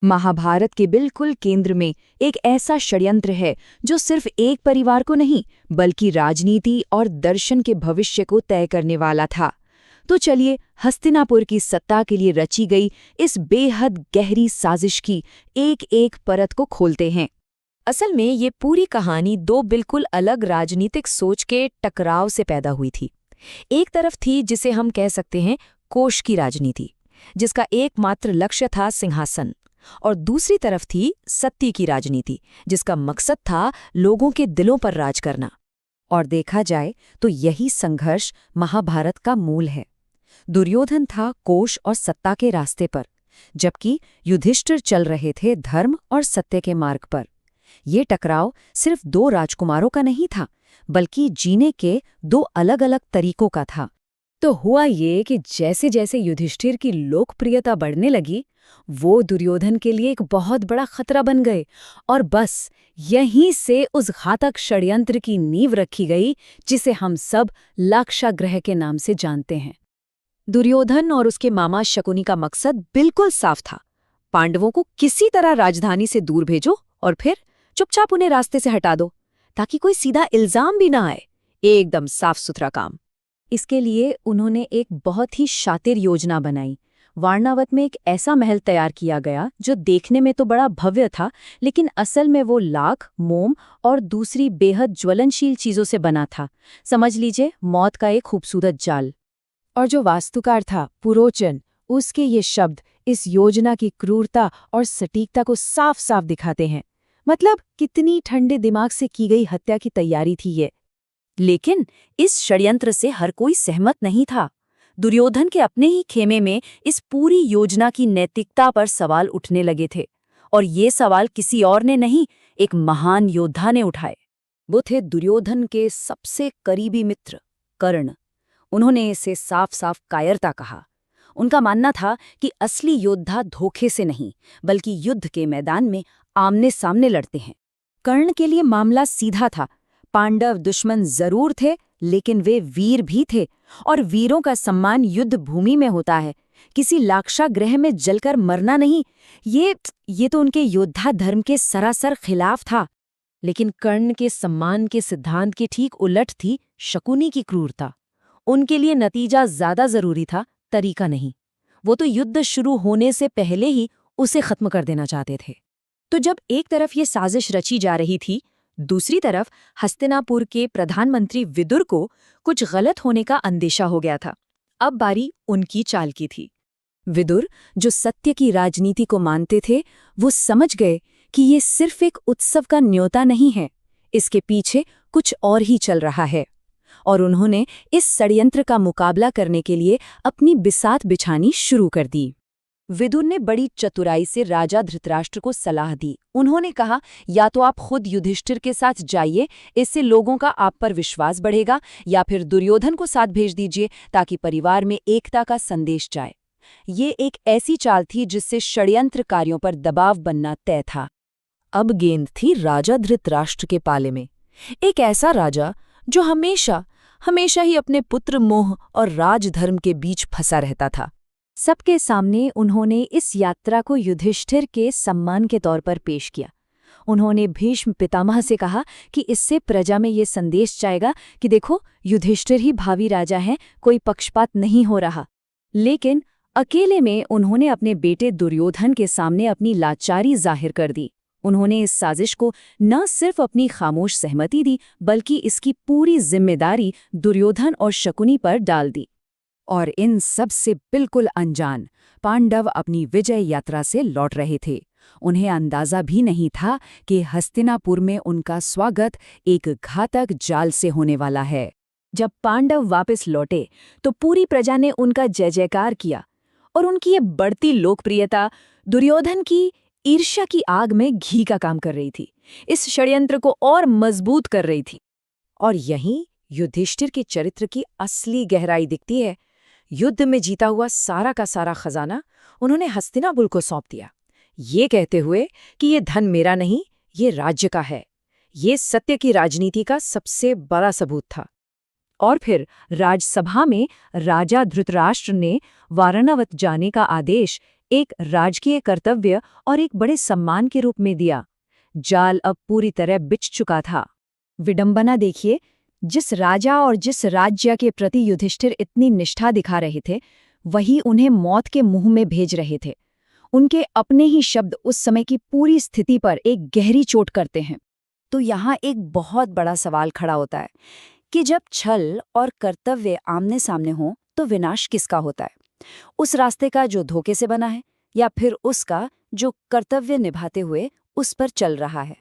महाभारत के बिल्कुल केंद्र में एक ऐसा षड्यंत्र है जो सिर्फ एक परिवार को नहीं बल्कि राजनीति और दर्शन के भविष्य को तय करने वाला था। तो चलिए हस्तिनापुर की सत्ता के लिए रची गई इस बेहद गहरी साजिश की एक एक परत को खोलते हैं। असल में ये पूरी कहानी दो बिल्कुल अलग राजनीतिक सोच के टकराव से पैदा हुई थी। एक तरफ थी जिसे हम कह सकते हैं कोश की राजनीति, जिसका एकमात्र लक्ष्य था सिंहासन, और दूसरी तरफ थी सत्य की राजनीति, जिसका मकसद था लोगों के दिलों पर राज करना। और देखा जाए तो यही संघर्ष महाभारत का मूल है। दुर्योधन था कोश और सत्ता के रास्ते पर, जबकि युधिष्ठिर चल रहे थे धर्म और सत्य के मार्ग पर। ये टकराव सिर्फ दो राजकुमारों का नहीं था, बल्कि जीने के दो अलग अलग तरीकों का था। तो हुआ ये कि जैसे जैसे युधिष्ठिर की लोकप्रियता बढ़ने लगी, वो दुर्योधन के लिए एक बहुत बड़ा खतरा बन गए, और बस यहीं से उस घातक षड्यंत्र की नींव रखी गई जिसे हम सब लाक्षागृह के नाम से जानते हैं। दुर्योधन और उसके मामा शकुनी का मकसद बिल्कुल साफ था। पांडवों को किसी तरह राजधानी से दूर भेजो और फिर चुपचाप उन्हें रास्ते से हटा दो, ताकि कोई सीधा इल्जाम भी ना आए। एकदम साफ सुथरा काम। इसके लिए उन्होंने एक बहुत ही शातिर योजना बनाई। वारणावत में एक ऐसा महल तैयार किया गया जो देखने में तो बड़ा भव्य था, लेकिन असल में वो लाख, मोम और दूसरी बेहद ज्वलनशील चीजों से बना था। समझ लीजिए मौत का एक खूबसूरत जाल। और जो वास्तुकार था पुरोचन, उसके ये शब्द इस योजना की क्रूरता और सटीकता को साफ साफ दिखाते हैं। मतलब कितनी ठंडे दिमाग से की गई हत्या की तैयारी थी ये। लेकिन इस षड्यंत्र से हर कोई सहमत नहीं था। दुर्योधन के अपने ही खेमे में इस पूरी योजना की नैतिकता पर सवाल उठने लगे थे, और ये सवाल किसी और ने नहीं, एक महान योद्धा ने उठाए। वो थे दुर्योधन के सबसे करीबी मित्र कर्ण। उन्होंने इसे साफ साफ कायरता कहा। उनका मानना था कि असली योद्धा धोखे से नहीं, बल्कि युद्ध के मैदान में आमने सामने लड़ते हैं। कर्ण के लिए मामला सीधा था। पांडव दुश्मन जरूर थे, लेकिन वे वीर भी थे, और वीरों का सम्मान युद्ध भूमि में होता है, किसी लाक्षागृह में जलकर मरना नहीं। ये तो उनके योद्धा धर्म के सरासर खिलाफ था। लेकिन कर्ण के सम्मान के सिद्धांत के ठीक उलट थी शकुनी की क्रूरता। उनके लिए नतीजा ज्यादा जरूरी था, तरीका नहीं। वो तो युद्ध शुरू होने से पहले ही उसे खत्म कर देना चाहते थे। तो जब एक तरफ ये साजिश रची जा रही थी, दूसरी तरफ हस्तिनापुर के प्रधानमंत्री विदुर को कुछ गलत होने का अंदेशा हो गया था। अब बारी उनकी चाल की थी। विदुर, जो सत्य की राजनीति को मानते थे, वो समझ गए कि ये सिर्फ एक उत्सव का न्योता नहीं है, इसके पीछे कुछ और ही चल रहा है। और उन्होंने इस षड्यंत्र का मुकाबला करने के लिए अपनी बिसात बिछानी शुरू कर दी। विदुर ने बड़ी चतुराई से राजा धृतराष्ट्र को सलाह दी। उन्होंने कहा, या तो आप खुद युधिष्ठिर के साथ जाइए, इससे लोगों का आप पर विश्वास बढ़ेगा, या फिर दुर्योधन को साथ भेज दीजिए ताकि परिवार में एकता का संदेश जाए। ये एक ऐसी चाल थी जिससे षड्यंत्रकारियों पर दबाव बनना तय था। अब गेंद थी राजा धृतराष्ट्र के पाले में। एक ऐसा राजा जो हमेशा ही अपने पुत्र मोह और राजधर्म के बीच फंसा रहता था। सबके सामने उन्होंने इस यात्रा को युधिष्ठिर के सम्मान के तौर पर पेश किया। उन्होंने भीष्म पितामह से कहा कि इससे प्रजा में ये संदेश जाएगा कि देखो, युधिष्ठिर ही भावी राजा हैं, कोई पक्षपात नहीं हो रहा। लेकिन अकेले में उन्होंने अपने बेटे दुर्योधन के सामने अपनी लाचारी जाहिर कर दी। उन्होंने इस साजिश को न सिर्फ अपनी खामोश सहमति दी, बल्कि इसकी पूरी जिम्मेदारी दुर्योधन और शकुनी पर डाल दी। और इन सब से बिल्कुल अनजान पांडव अपनी विजय यात्रा से लौट रहे थे। उन्हें अंदाजा भी नहीं था कि हस्तिनापुर में उनका स्वागत एक घातक जाल से होने वाला है। जब पांडव वापस लौटे तो पूरी प्रजा ने उनका जय जयकार किया, और उनकी ये बढ़ती लोकप्रियता दुर्योधन की ईर्ष्या की आग में घी का काम कर रही थी, इस षड्यंत्र को और मजबूत कर रही थी। और यहीं युधिष्ठिर के चरित्र की असली गहराई दिखती है। युद्ध में जीता हुआ सारा का सारा खजाना उन्होंने हस्तिनापुर को सौंप दिया, ये कहते हुए कि ये धन मेरा नहीं, ये राज्य का है। ये सत्य की राजनीति का सबसे बड़ा सबूत था। और फिर राजसभा में राजा धृतराष्ट्र ने वारणावत जाने का आदेश एक राजकीय कर्तव्य और एक बड़े सम्मान के रूप में दिया। जाल अब पूरी तरह बिछ चुका था। विडंबना देखिए, जिस राजा और जिस राज्य के प्रति युधिष्ठिर इतनी निष्ठा दिखा रहे थे, वही उन्हें मौत के मुंह में भेज रहे थे। उनके अपने ही शब्द उस समय की पूरी स्थिति पर एक गहरी चोट करते हैं। तो यहाँ एक बहुत बड़ा सवाल खड़ा होता है कि जब छल और कर्तव्य आमने सामने हो तो विनाश किसका होता है? उस रास्ते का जो धोखे से बना है, या फिर उसका जो कर्तव्य निभाते हुए उस पर चल रहा है?